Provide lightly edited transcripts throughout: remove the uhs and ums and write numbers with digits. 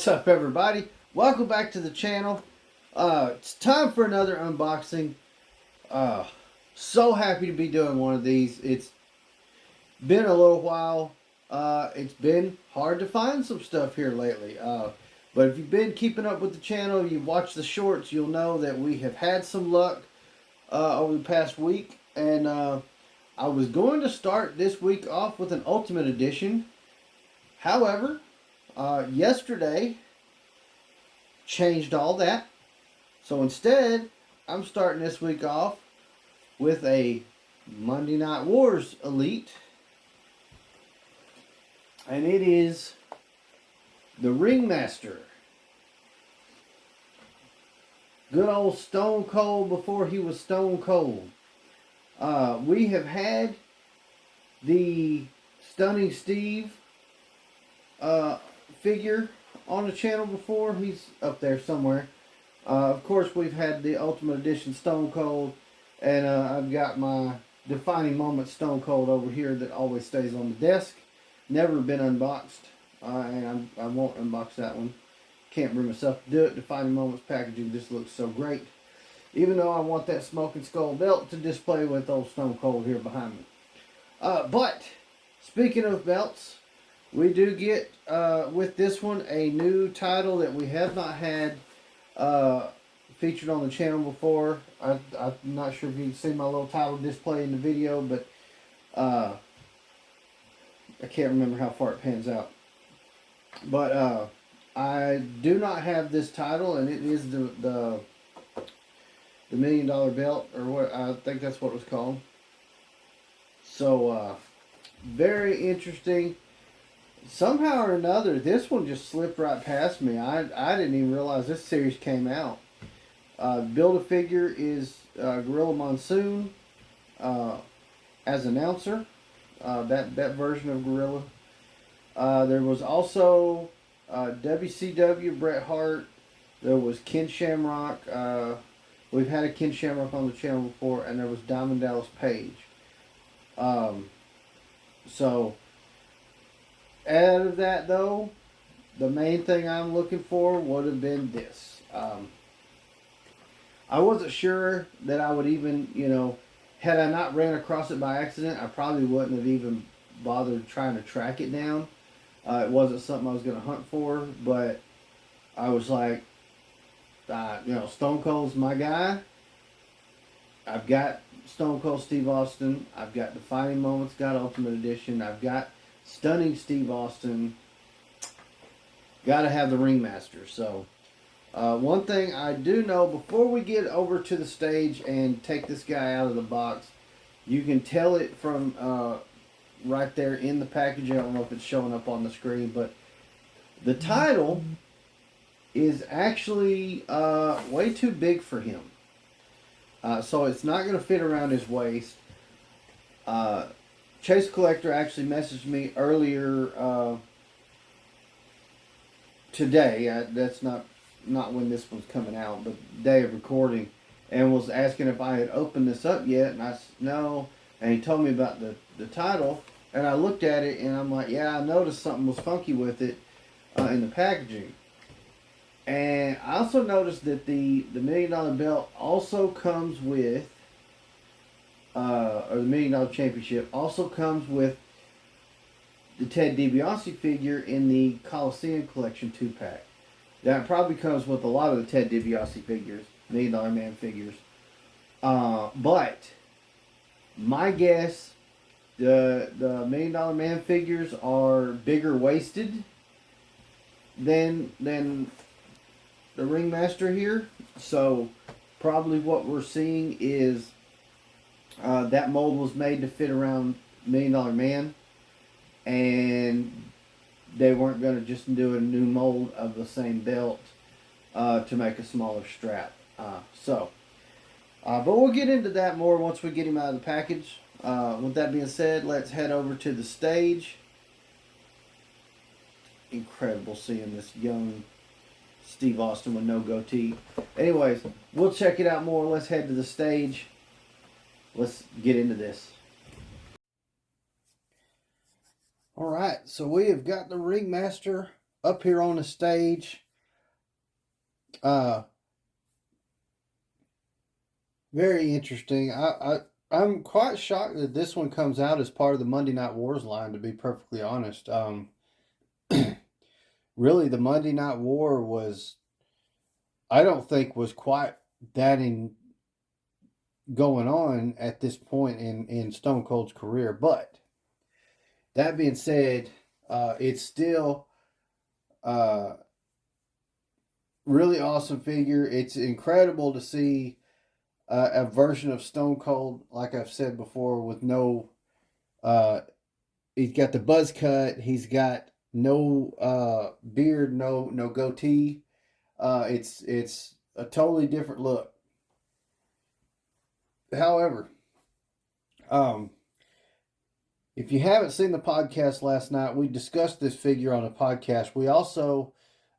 What's up, everybody? Welcome back to the channel. It's time for another unboxing. So happy to be doing one of these. It's been a little while. It's been hard to find some stuff here lately. But if you've been keeping up with the channel, you've watched the shorts, you'll know that we have had some luck over the past week. And I was going to start this week off with an Ultimate Edition. However, yesterday changed all that. So instead, I'm starting this week off with a Monday Night Wars Elite. And it is the Ringmaster. Good old Stone Cold before he was Stone Cold. We have had the Stunning Steve figure on the channel before. He's up there somewhere. Of course, we've had the Ultimate Edition Stone Cold, and I've got my Defining Moment Stone Cold over here that always stays on the desk. Never been unboxed, and I won't unbox that one. Can't bring myself to do it. Defining Moments packaging just looks so great. Even though I want that Smoking Skull belt to display with old Stone Cold here behind me. But, speaking of belts, we do get, with this one, a new title that we have not had featured on the channel before. I'm not sure if you can see my little title display in the video, but I can't remember how far it pans out. But I do not have this title, and it is the $1 million belt, or what I think that's what it was called. So very interesting. Somehow or another, this one just slipped right past me. I didn't even realize this series came out. Build-A-Figure is Gorilla Monsoon as announcer. That version of Gorilla. There was also WCW Bret Hart. There was Ken Shamrock. We've had a Ken Shamrock on the channel before, and there was Diamond Dallas Page. So, out of that, though, the main thing I'm looking for would have been this. I wasn't sure that I would even, had I not ran across it by accident, I probably wouldn't have even bothered trying to track it down. It wasn't something I was going to hunt for, but I was like, Stone Cold's my guy. I've got Stone Cold Steve Austin. I've got Defining Moments, got Ultimate Edition. I've got Stunning Steve Austin. Got to have the Ringmaster. So, one thing I do know, before we get over to the stage and take this guy out of the box, you can tell it from right there in the package. I don't know if it's showing up on the screen, but the title is actually way too big for him. So it's not going to fit around his waist. Chase Collector actually messaged me earlier today. That's not when this one's coming out, but day of recording, and was asking if I had opened this up yet, and I said no, and he told me about the title, and I looked at it, and I'm like, yeah, I noticed something was funky with it in the packaging. And I also noticed that the $1 million belt also comes with, or the $1 million championship also comes with the Ted DiBiase figure in the Coliseum Collection 2-pack. That probably comes with a lot of the Ted DiBiase figures, $1 Million Man figures. But my guess, the $1 Million Man figures are bigger waisted than the Ringmaster here. So probably what we're seeing is that mold was made to fit around $1 Million Man, and they weren't going to just do a new mold of the same belt to make a smaller strap. But we'll get into that more once we get him out of the package. With that being said, let's head over to the stage. Incredible seeing this young Steve Austin with no goatee. Anyways, we'll check it out more. Let's head to the stage. Let's get into this. Alright, so we have got the Ringmaster up here on the stage. Very interesting. I'm quite shocked that this one comes out as part of the Monday Night Wars line, to be perfectly honest. Really, the Monday Night War I don't think was quite that going on at this point in Stone Cold's career. But that being said, it's still really awesome figure. It's incredible to see a version of Stone Cold, like I've said before, with no. He's got the buzz cut. He's got no beard, no goatee. It's a totally different look. However, if you haven't seen the podcast last night, we discussed this figure on a podcast. We also,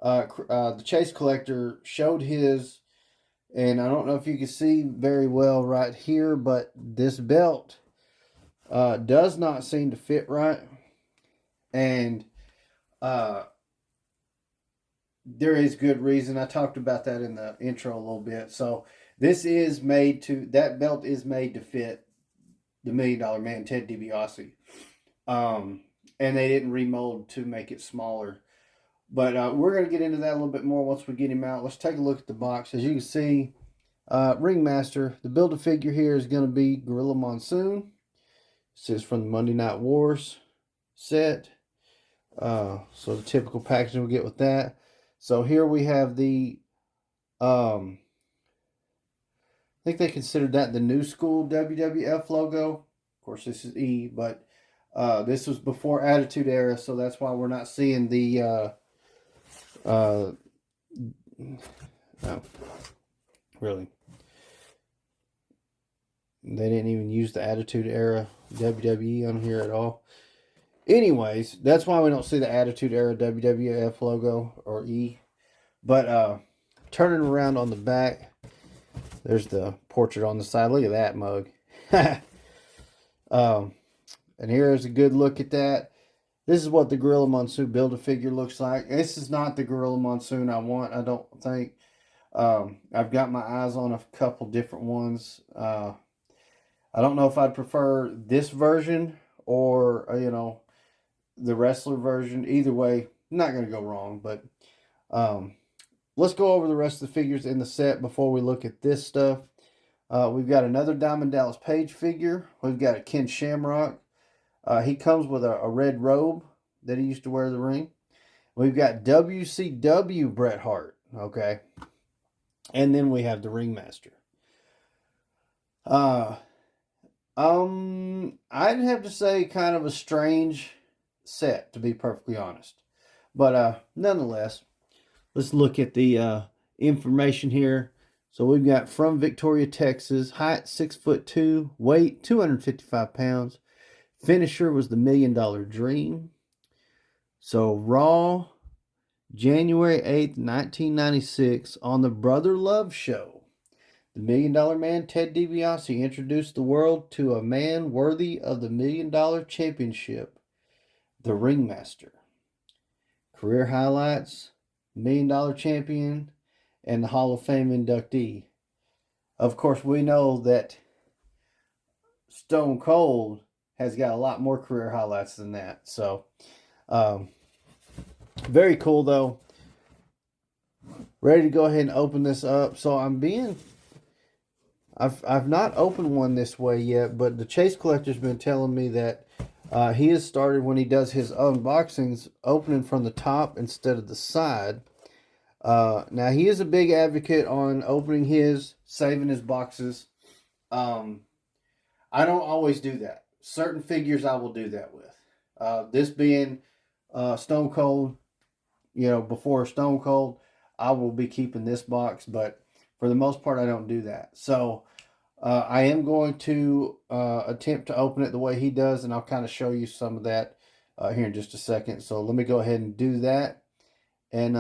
the Chase Collector showed his, and I don't know if you can see very well right here, but this belt does not seem to fit right. And there is good reason. I talked about that in the intro a little bit. So that belt is made to fit the $1 Million Man, Ted DiBiase. And they didn't remold to make it smaller. But we're going to get into that a little bit more once we get him out. Let's take a look at the box. As you can see, Ringmaster, the Build-A-Figure here is going to be Gorilla Monsoon. This is from the Monday Night Wars set. So the typical packaging we get with that. So here we have the, I think they considered that the new school WWF logo. Of course, this is E, but this was before Attitude Era, so that's why we're not seeing the, no, really. They didn't even use the Attitude Era WWE on here at all. Anyways, that's why we don't see the Attitude Era WWF logo or E. But turning around on the back, there's the portrait on the side. Look at that mug. And here's a good look at that. This is what the Gorilla Monsoon Build-A-Figure looks like. This is not the Gorilla Monsoon I want, I don't think. I've got my eyes on a couple different ones. I don't know if I'd prefer this version or, the wrestler version. Either way, not going to go wrong. But let's go over the rest of the figures in the set before we look at this stuff. We've got another Diamond Dallas Page figure. We've got a Ken Shamrock. He comes with a red robe that he used to wear in the ring. We've got WCW Bret Hart. Okay. And then we have the Ringmaster. I'd have to say kind of a strange set, to be perfectly honest. But nonetheless, let's look at the information here. So we've got from Victoria, Texas, height 6'2", weight 255 pounds. Finisher was the $1 Million Dream. So Raw, January 8th, 1996, on the Brother Love Show. The $1 Million Man, Ted DiBiase, introduced the world to a man worthy of the $1 Million Championship, the Ringmaster. Career highlights, $1 Million Champion, and the Hall of Fame inductee. Of course, we know that Stone Cold has got a lot more career highlights than that. So, very cool though. Ready to go ahead and open this up. So I've not opened one this way yet, but the Chase Collector's been telling me that he has started, when he does his unboxings, opening from the top instead of the side. Now he is a big advocate on opening saving his boxes. I don't always do that. Certain figures I will do that with. This being Stone Cold, before Stone Cold, I will be keeping this box, but for the most part, I don't do that. So I am going to attempt to open it the way he does, and I'll kind of show you some of that here in just a second. So let me go ahead and do that and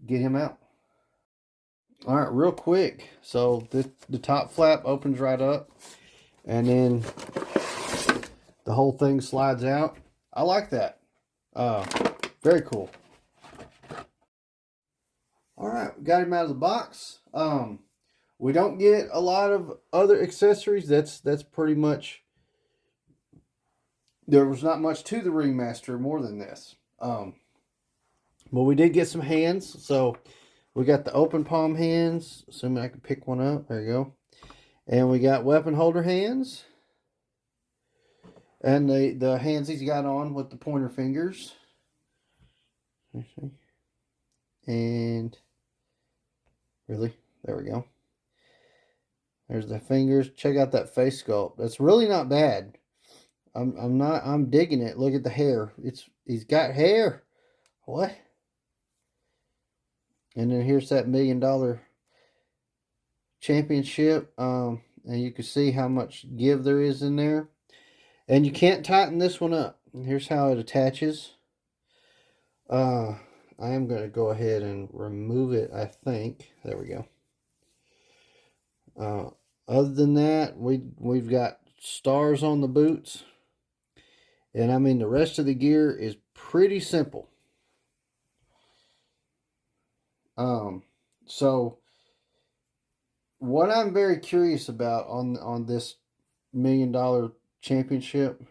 get him out. All right, real quick. So the top flap opens right up, and then the whole thing slides out. I like that. Very cool. All right, we got him out of the box. We don't get a lot of other accessories. That's pretty much. There was not much to the Ringmaster more than this. But we did get some hands. So we got the open palm hands. Assuming I can pick one up. There you go. And we got weapon holder hands. And the hands he's got on with the pointer fingers. And really, there we go. There's the fingers. Check out that face sculpt. That's really not bad. I'm digging it. Look at the hair. He's got hair. What? And then here's that $1 million championship. And you can see how much give there is in there. And you can't tighten this one up. Here's how it attaches. I am going to go ahead and remove it, I think. There we go. Other than that, we've got stars on the boots. And I mean, the rest of the gear is pretty simple. So what I'm very curious about on this $1 million championship.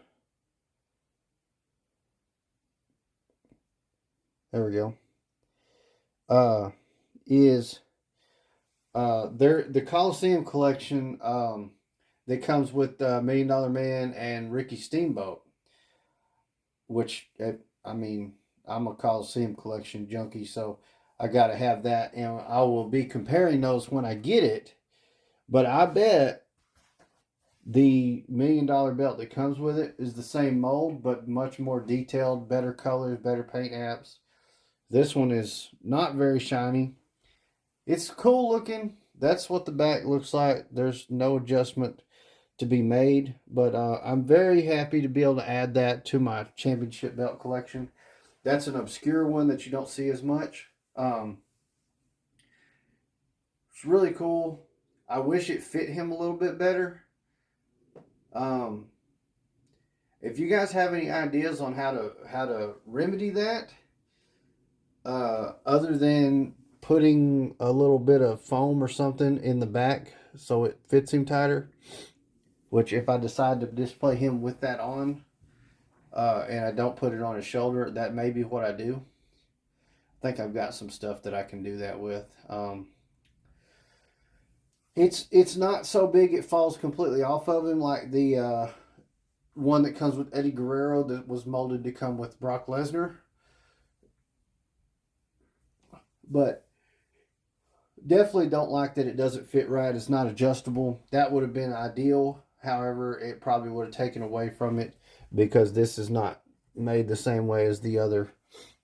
There we go. Is the Coliseum collection that comes with $1 Million Man and Ricky Steamboat, which I mean, I'm a Coliseum collection junkie, so I got to have that, and I will be comparing those when I get it. But I bet the $1 Million belt that comes with it is the same mold, but much more detailed, better colors, better paint apps. This one is not very shiny. It's cool looking. That's what the back looks like. There's no adjustment to be made, but I'm very happy to be able to add that to my championship belt collection. That's an obscure one that you don't see as much. It's really cool. I wish it fit him a little bit better. If you guys have any ideas on how to remedy that, other than putting a little bit of foam or something in the back so it fits him tighter, which if I decide to display him with that on, and I don't put it on his shoulder, that may be what I do. I think I've got some stuff that I can do that with. It's not so big it falls completely off of him like the one that comes with Eddie Guerrero that was molded to come with Brock Lesnar. But definitely don't like that it doesn't fit right. It's not adjustable. That would have been ideal. However, it probably would have taken away from it because this is not made the same way as the other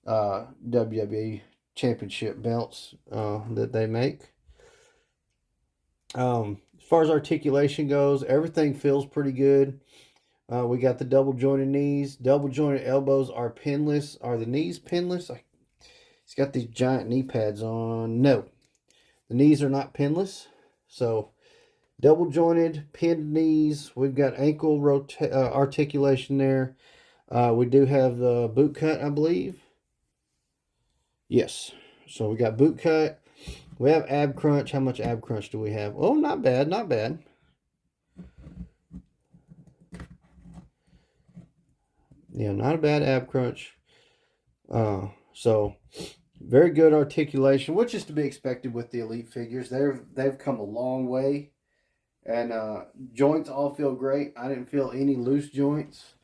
WWE championship belts that they make. As far as articulation goes, everything feels pretty good. We got the double jointed knees. Double jointed elbows are pinless. Are the knees pinless? He's got these giant knee pads on. No, the knees are not pinless. So double jointed, pinned knees. We've got ankle articulation there. We do have the boot cut, I believe. Yes. So we got boot cut. We have ab crunch. How much ab crunch do we have? Oh, not bad, not bad. Yeah, not a bad ab crunch. So very good articulation, which is to be expected with the elite figures. They've come a long way, and joints all feel great. I didn't feel any loose joints.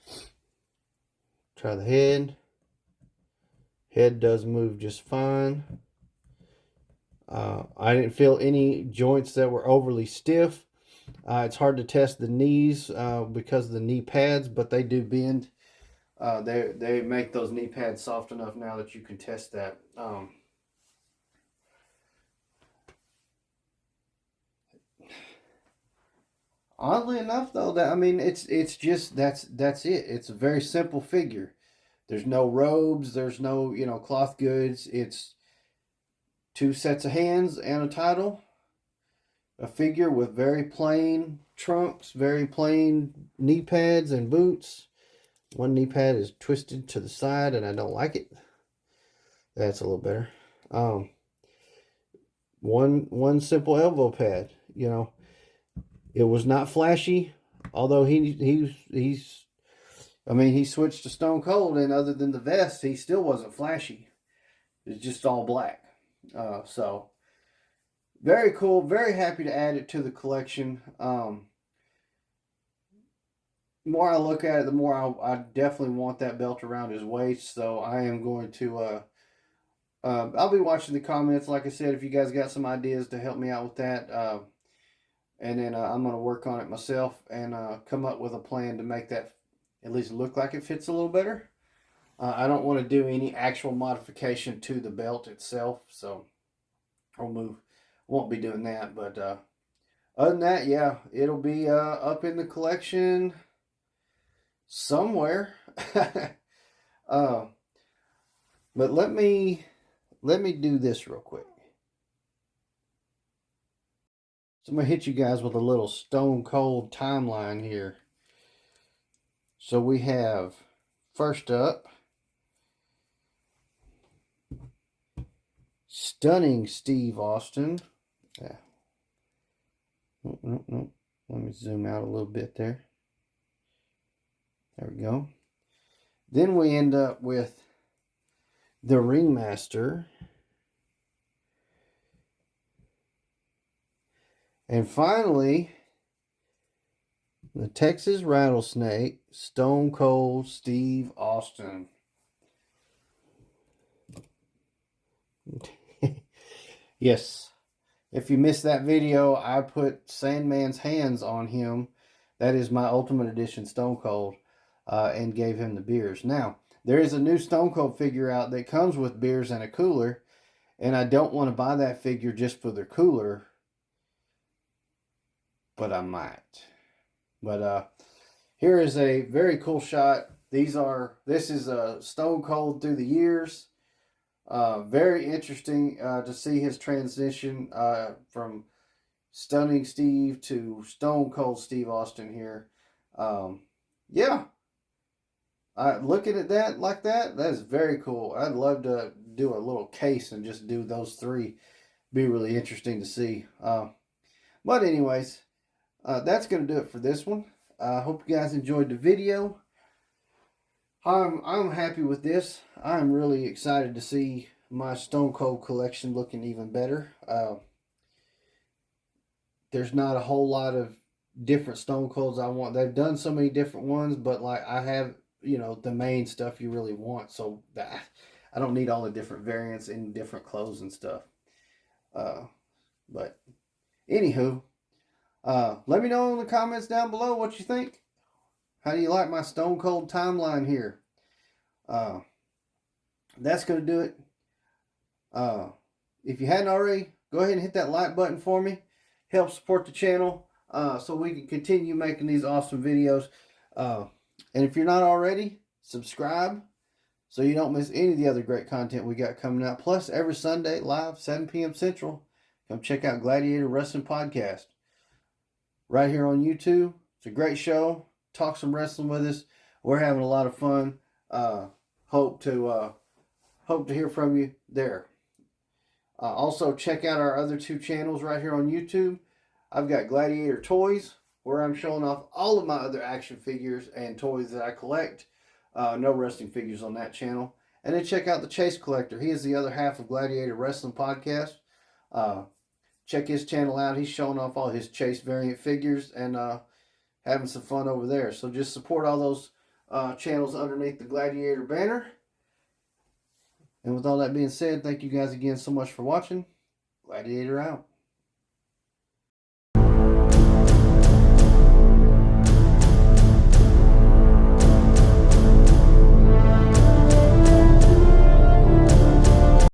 Try the head. Head does move just fine. I didn't feel any joints that were overly stiff. It's hard to test the knees because of the knee pads, but they do bend. They make those knee pads soft enough now that you can test that. Oddly enough, though, that I mean, it's just that's it. It's a very simple figure. There's no robes. There's no cloth goods. It's 2 sets of hands and a title. A figure with very plain trunks, very plain knee pads and boots. One knee pad is twisted to the side, and I don't like it. That's a little better. one simple elbow pad. You know, it was not flashy, although he's I mean, he switched to Stone Cold, and other than the vest, he still wasn't flashy. It's just all black. So very cool. Very happy to add it to the collection. The more I look at it, the more I definitely want that belt around his waist. So I am going to. I'll be watching the comments. Like I said, if you guys got some ideas to help me out with that, and then I'm going to work on it myself and come up with a plan to make that at least look like it fits a little better. I don't want to do any actual modification to the belt itself, so won't be doing that. But other than that, yeah, it'll be up in the collection somewhere. uh, but let me do this real quick. So I'm gonna hit you guys with a little Stone Cold timeline here. So we have first up, Stunning Steve Austin. Yeah. Nope. Let me zoom out a little bit there. There we go. Then we end up with the Ringmaster. And finally, the Texas Rattlesnake, Stone Cold Steve Austin. Yes. If you missed that video, I put Sandman's hands on him. That is my Ultimate Edition Stone Cold. And gave him the beers. Now, there is a new Stone Cold figure out that comes with beers and a cooler. And I don't want to buy that figure just for the cooler. But I might. But here is a very cool shot. This is a Stone Cold through the years. Very interesting to see his transition from Stunning Steve to Stone Cold Steve Austin here. Yeah. Looking at that like that is very cool. I'd love to do a little case and just do those three. Be really interesting to see. But anyways, that's going to do it for this one. I hope you guys enjoyed the video. I'm happy with this. I'm really excited to see my Stone Cold collection looking even better. There's not a whole lot of different Stone Colds I want. They've done so many different ones, but like I have, the main stuff you really want. So that I don't need all the different variants in different clothes and stuff. But anywho, let me know in the comments down below what you think. How do you like my Stone Cold timeline here? That's going to do it. If you hadn't already, go ahead and hit that like button for me. Help support the channel so we can continue making these awesome videos. And if you're not already, subscribe so you don't miss any of the other great content we got coming out. Plus, every Sunday, live, 7 p.m. Central, come check out Gladiator Wrestling Podcast. Right here on YouTube. It's a great show. Talk some wrestling with us. We're having a lot of fun. Hope to hear from you there. Also, check out our other two channels right here on YouTube. I've got Gladiator Toys, where I'm showing off all of my other action figures and toys that I collect. No wrestling figures on that channel. And then check out the Chase Collector. He is the other half of Gladiator Wrestling Podcast. Check his channel out. He's showing off all his Chase variant figures and having some fun over there. So just support all those channels underneath the Gladiator banner. And with all that being said, thank you guys again so much for watching. Gladiator out.